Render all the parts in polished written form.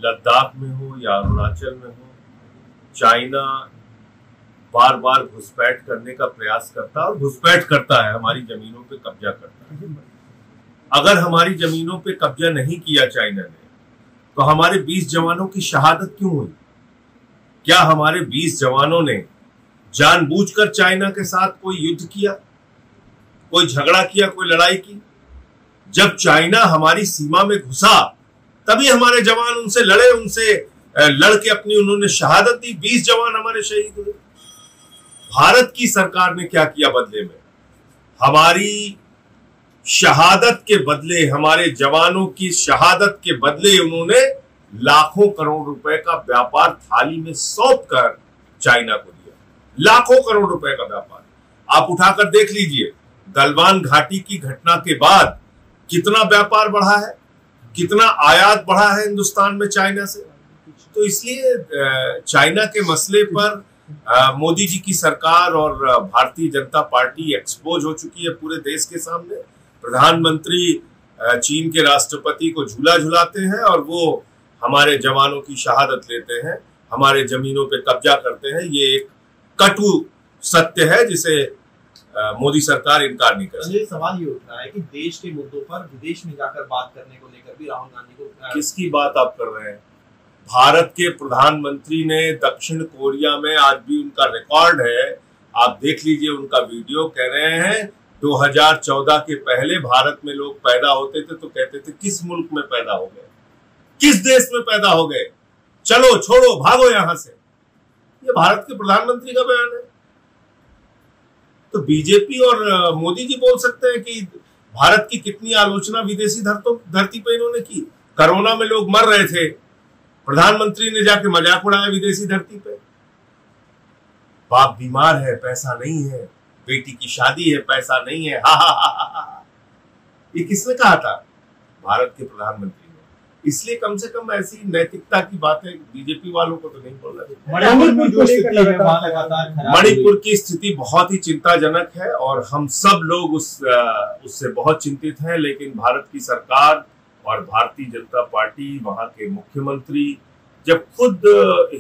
लद्दाख में हो या अरुणाचल में हो, चाइना बार बार घुसपैठ करने का प्रयास करता है और घुसपैठ करता है, हमारी जमीनों पे कब्जा करता है। अगर हमारी जमीनों पे कब्जा नहीं किया चाइना ने, तो हमारे 20 जवानों की शहादत क्यों हुई? क्या हमारे 20 जवानों ने जानबूझकर चाइना के साथ कोई युद्ध किया, कोई झगड़ा किया, कोई लड़ाई की? जब चाइना हमारी सीमा में घुसा तभी हमारे जवान उनसे लड़े, उनसे लड़के अपनी उन्होंने शहादत दी, 20 जवान हमारे शहीद हुए। भारत की सरकार ने क्या किया बदले में? हमारी शहादत के बदले, हमारे जवानों की शहादत के बदले उन्होंने लाखों करोड़ रुपए का व्यापार थाली में सौंप कर चाइना को दिया। लाखों करोड़ रुपए का व्यापार आप उठाकर देख लीजिए। गलवान घाटी की घटना के बाद कितना व्यापार बढ़ा है, कितना आयात बढ़ा है हिंदुस्तान में चाइना से। तो इसलिए चाइना के मसले पर मोदी जी की सरकार और भारतीय जनता पार्टी एक्सपोज हो चुकी है पूरे देश के सामने। प्रधानमंत्री चीन के राष्ट्रपति को झूला झुलाते हैं और वो हमारे जवानों की शहादत लेते हैं, हमारे जमीनों पे कब्जा करते हैं। ये एक कटु सत्य है जिसे मोदी सरकार इनकार नहीं कर सकती। सवाल ये उठ रहा है कि देश के मुद्दों पर विदेश में जाकर बात करने को लेकर भी राहुल गांधी को किसकी बात आप कर रहे हैं? भारत के प्रधानमंत्री ने दक्षिण कोरिया में, आज भी उनका रिकॉर्ड है, आप देख लीजिए उनका वीडियो, कह रहे हैं 2014 के पहले भारत में लोग पैदा होते थे तो कहते थे किस मुल्क में पैदा हो गए, किस देश में पैदा हो गए, चलो छोड़ो भागो यहां से। ये भारत के प्रधानमंत्री का बयान है। तो बीजेपी और मोदी जी बोल सकते हैं कि भारत की कितनी आलोचना विदेशी धरती पे इन्होंने की। कोरोना में लोग मर रहे थे, प्रधानमंत्री ने जाके मजाक उड़ाया विदेशी धरती पे। बाप बीमार है, पैसा नहीं है, बेटी की शादी है, पैसा नहीं है, हा हा हा हा। ये किसने कहा था? भारत के प्रधानमंत्री ने। इसलिए कम से कम ऐसी नैतिकता की बातें बीजेपी वालों को तो नहीं बोलना चाहिए। मणिपुर की स्थिति बहुत ही चिंताजनक है और हम सब लोग उससे बहुत चिंतित हैं। लेकिन भारत की सरकार और भारतीय जनता पार्टी, वहां के मुख्यमंत्री जब खुद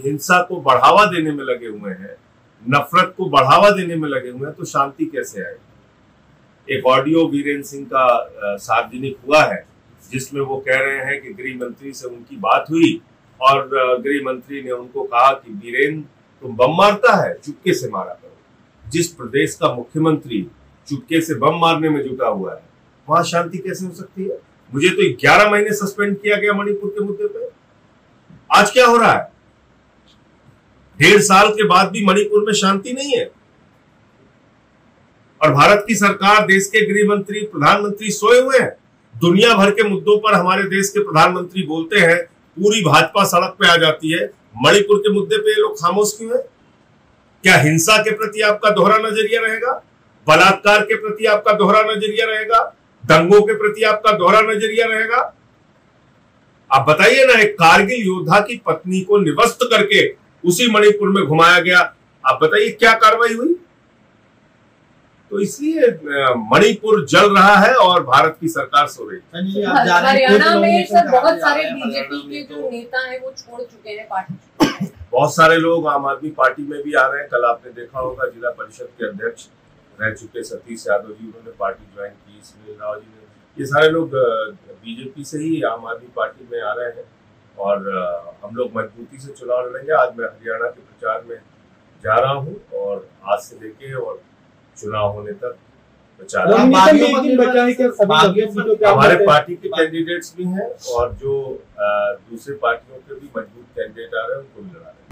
हिंसा को बढ़ावा देने में लगे हुए हैं, नफरत को बढ़ावा देने में लगे हुए हैं, तो शांति कैसे आएगी? एक ऑडियो वीरेंद्र सिंह का सार्वजनिक हुआ है जिसमें वो कह रहे हैं कि गृह मंत्री से उनकी बात हुई और गृह मंत्री ने उनको कहा कि वीरेंद्र तुम बम मारता है, चुपके से मारा करो। जिस प्रदेश का मुख्यमंत्री चुपके से बम मारने में जुटा हुआ है, वहां शांति कैसे हो सकती है? मुझे तो 11 महीने सस्पेंड किया गया मणिपुर के मुद्दे पे। आज क्या हो रहा है? 1.5 साल के बाद भी मणिपुर में शांति नहीं है और भारत की सरकार, देश के गृह मंत्री, प्रधानमंत्री सोए हुए हैं। दुनिया भर के मुद्दों पर हमारे देश के प्रधानमंत्री बोलते हैं, पूरी भाजपा सड़क पे आ जाती है। मणिपुर के मुद्दे पे ये लोग खामोश क्यों है? क्या हिंसा के प्रति आपका दोहरा नजरिया रहेगा? बलात्कार के प्रति आपका दोहरा नजरिया रहेगा? दंगों के प्रति आपका दोहरा नजरिया रहेगा? आप बताइए ना, एक कारगिल योद्धा की पत्नी को निवस्त करके उसी मणिपुर में घुमाया गया, आप बताइए क्या कार्रवाई हुई? तो इसलिए मणिपुर जल रहा है और भारत की सरकार सो रही है। हरियाणा में सर बहुत सारे बीजेपी के जो नेता हैं वो छोड़ चुके हैं पार्टी। बहुत सारे लोग आम आदमी पार्टी में भी आ रहे हैं। कल आपने देखा होगा जिला परिषद के अध्यक्ष रह चुके सतीश यादव जी, उन्होंने पार्टी ज्वाइन की। सुनील राव जी ने, ये सारे लोग बीजेपी से ही आम आदमी पार्टी में आ रहे हैं और हम लोग मजबूती से चुनाव लड़ेंगे। आज मैं हरियाणा के प्रचार में जा रहा हूँ और आज से लेके और चुनाव होने तक प्रचार। हमारे पार्टी के कैंडिडेट्स भी हैं और जो दूसरे पार्टियों के भी मजबूत कैंडिडेट आ रहे हैं उनको भी लड़ा रहे हैं।